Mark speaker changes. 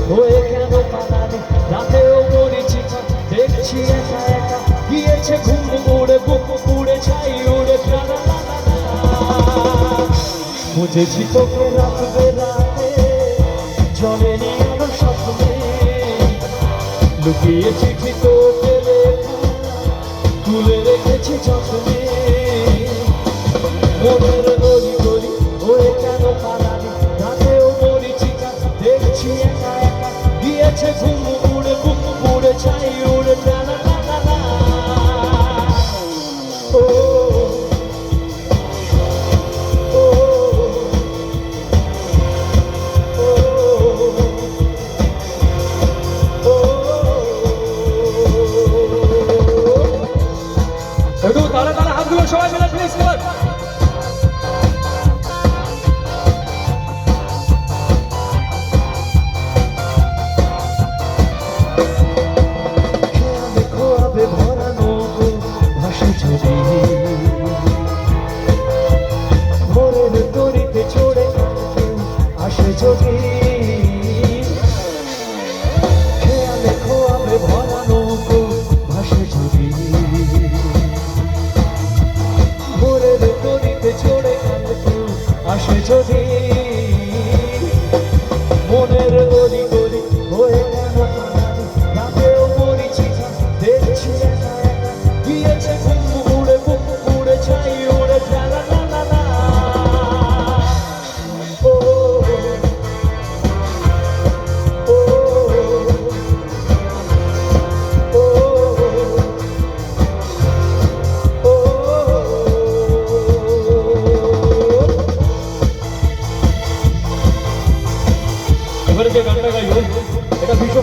Speaker 1: হয়ে কেন পালালি রাতেও মরিচিকা দেখছি একা একা গিয়েছে ঘুম উড়ে বুক উড়ে ছাই উড়ে প্রাণা বুঝেছি তোকে রাখবে রাতে জলেনি আলো স্বপ্নে লুকিয়ে চিঠি তোকে লেখা তুলে রেখেছি যত্নে মনের গলি গলি হয়ে কেন পালালি রাতেও মরিচিকা দেখছি একা একা গিয়েছে ঘুম উড়ে বুক উড়ে ছাই উড়ে প্রাণা ও একটু তারা তারা হাতগুলো সবাই মিলে প্লিজ কর খোয়াবে ভরানো ভাসে যদি ভোরের তরিতে চড়ে আসে যদি খেয়ালে খোয়াবে ভরানো ভাসে যদি ভোরের তরিতে চড়ে আসে যদি মনের গলি গলি হয়ে কেন পালালি রাতেও মরিচিকা দেখছি একা একা গিয়েছে ঘুম উড়ে বুক উড়ে ছাই উড়ে প্রাণা ও ও এবারে যে গানটা গাইব এটা বিশ্ব